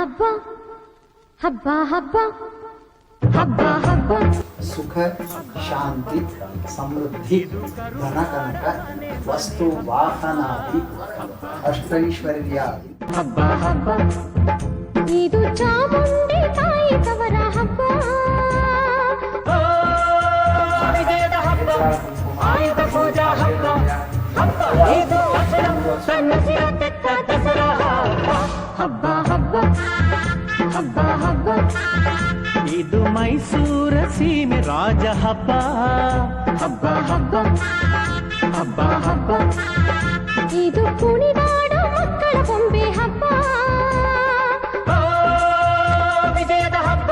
ಹಬ್ಬ ಹಬ್ಬ ಹಬ್ಬ ಹಬ್ಬ ಹಬ್ಬ. ಸುಖ ಶಾಂತಿ ಸಮೃದ್ಧಿ ಧನಕನಕ ವಸ್ತು ವಾಹನಾದಿ ಅಷ್ಟೈಶ್ವರ್ಯ. ಹಬ್ಬ ಹಬ್ಬ ಇದು ಚಾಮುಂಡಿ ತಾಯಿ ತವರ ಹಬ್ಬ. ವಿಜಯದ ಹಬ್ಬ, ಆಯುಧ ಪೂಜಾ ಹಬ್ಬ, ಹಬ್ಬ ಇದು ಸನ್ನಸಿರ ತೆತ್ತ ದಸರಾ ಹಬ್ಬ ಹಬ್ಬ ಹಬ್ಬ ಹಬ್ಬ. ಇದು ಮೈಸೂರ ಸೀಮೆ ರಾಜ ಹಬ್ಬ. ಹಬ್ಬ ಹಬ್ಬ ಹಬ್ಬ ಹಬ್ಬ ಇದು ಕುಣಿದಾಡ ಮಕ್ಕಳ ಬೊಂಬೆ ಹಬ್ಬ. ವಿಜಯದ ಹಬ್ಬ,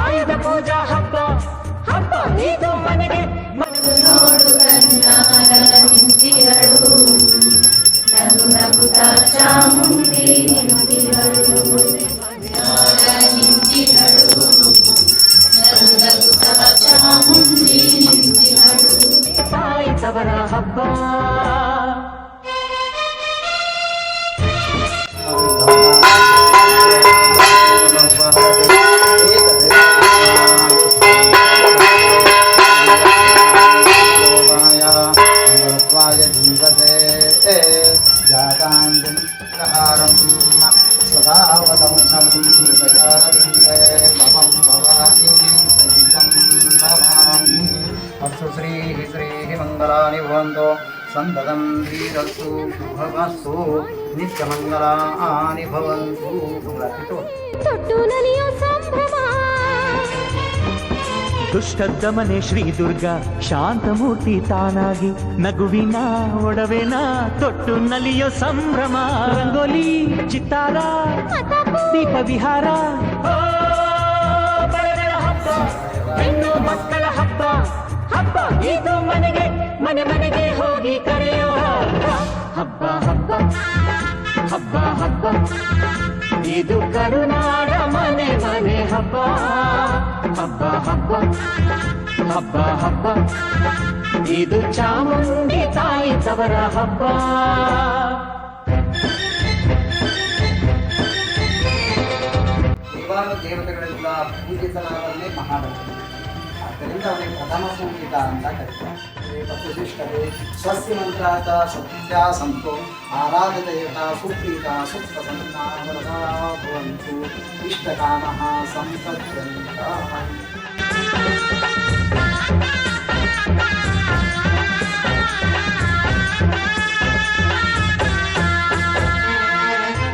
ಆಯುಧ ಪೂಜಾ ಹಬ್ಬ, ಹಬ್ಬ ಇದು ಮನೆಗೆ ನೋಡು ಕಣ್ಣಾರ ನಿಂತಿರಳು, ನಗು ನಗುತ್ತ ಚಾಮುಂಡಿ ನಿಂತಿರಳು, ನಿಂತಿರಳು, ನಗು ನಗುತ್ತ ಚಾಮುಂಡಿ ನಿಂತಿರಳು. ತಾಯಿ ತವರ ಹಬ್ಬ. ಜಾತಾಂಗುಹಾರಂ ಸದಾವತಂಸಂ ಗಜಾರವಿಂದೇ ಭವಂ ಭವಾನಿ ಸಹಿತಂ ಭವಾಮಿ. ಅಸ್ತು ಶ್ರೀಃ ಶ್ರೀಃ ಮಂಗಲಾನಿ ಭವಂತು ಸಂತತಂ ಶ್ರೀರಸ್ತು ಶುಭಮಸ್ತು ನಿತ್ಯಮಂಗಲಾನಿ ಭವಂತು. ತೊಟ್ಟು ನಲಿಯೋ ಸಂಭ್ರಮ, ದುಷ್ಟ ದಮನೆ ಶ್ರೀ ದುರ್ಗಾ ಶಾಂತಮೂರ್ತಿ ತಾನಾಗಿ ನಗುವಿನ ಒಡವೆನ ತೊಟ್ಟು ನಲಿಯೋ ಸಂಭ್ರಮ. ರಂಗೋಲಿ ಚಿತ್ತಾರ ದೀಪ ವಿಹಾರ, ಬಳೆಗಳ ಹಬ್ಬ, ಹೆಣ್ಣು ಮಕ್ಕಳ ಹಬ್ಬ, ಹಬ್ಬ ಇದು ಮನೆಗೆ ಮನೆ ಮನೆಗೆ ಹೋಗಿ ಕರೆಯೋ ಹಬ್ಬ ಹಬ್ಬ ಹಬ್ಬ ಹಬ್ಬ. ಇದು ಕರುನಾಡ ಮನೆ ಮನೆ ಹಬ್ಬ. ಹಬ್ಬ ಹಬ್ಬ ಹಬ್ಬ ಹಬ್ಬ ಇದು ಚಾಮುಂಡಿ ತಾಯಿ ತವರ ಹಬ್ಬ. ದೇವಾನು ದೇವತೆಗಳೆಲ್ಲ ಪೂಜಿತನಾದವನ್ನೇ ಮಹಾಲಕ್ಷ್ಮಿ. ಆದ್ದರಿಂದ ಅವನಿಗೆ ಪ್ರಥಮ ಪೂಜಿತ ಅಂತ ಕರೀತಾರೆ. ಪ್ರತಿಷ್ಠತೆ ಸ್ವಸ್ತಿ ಮಂತ್ರಾತ ಸತ್ಯ ಸಂತೋ ಆರಾಧದೇವತ ಸುಪ್ರೀತ ಸುಪ್ರಸನ್ನ ವರದಾ ಭವಂತು ಇಷ್ಟಕಾಮಃ ಸಂಪದ್ಯಂತ.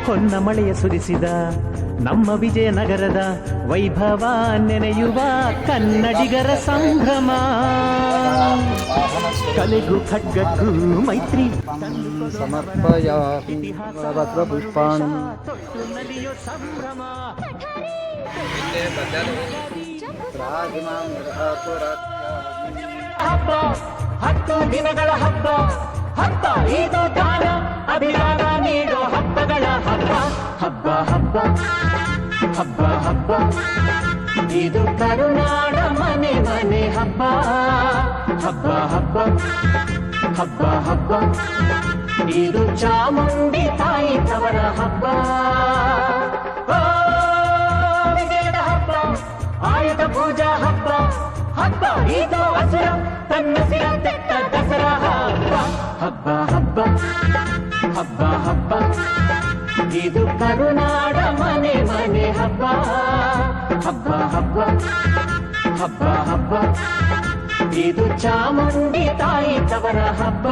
ಹೊನ್ನ ಮಳೆಯ ಸುರಿಸಿದ ನಮ್ಮ ವಿಜಯನಗರದ ವೈಭವ ನೆನೆಯುವ ಕನ್ನಡಿಗರ ಸಂಭ್ರಮ. ಕಲೆಗೂ ಖಡ್ಗಕ್ಕೂ ಮೈತ್ರಿ ಸಮರ್ಪಯಾಮಿ ಪುಷ್ಪಾಣಿ. ತೊಟ್ಟು ನಲಿಯೋ ಸಂಭ್ರಮ. ಹಬ್ಬ 10 ದಿನಗಳ ಹಬ್ಬ, ಹಬ್ಬ ಇದು ದಾನ ಅಭಿದಾನ ನೀಡೋ ಹಬ್ಬಗಳ ಹಬ್ಬ. ಹಬ್ಬ ಹಬ್ಬ ಹಬ್ಬ ಹಬ್ಬ ಇದು ಕರುನಾಡ ಮನೆ ಮನೆ ಹಬ್ಬ. ಹಬ್ಬ ಹಬ್ಬ ಹಬ್ಬ ಹಬ್ಬ ಇದು ಚಾಮುಂಡಿ ತಾಯಿ ತವರ ಹಬ್ಬ. ವಿಜಯದ ಹಬ್ಬ, ಆಯುಧ ಪೂಜಾ ಹಬ್ಬ, ಹಬ್ಬ ಇದು ಹಸುರ ತನ್ನ ಸಿರ ತೆತ್ತ ದಸರಾ ಹಬ್ಬ. ಹಬ್ಬ ಹಬ್ಬ ಹಬ್ಬ ಹಬ್ಬ ಇದು ಕರುನಾಡ ಮನೆ ಮನೆ ಹಬ್ಬ. ಹಬ್ಬ ಹಬ್ಬ ಹಬ್ಬ ಹಬ್ಬ ಇದು ಚಾಮುಂಡಿ ತಾಯಿ ತವರ ಹಬ್ಬ.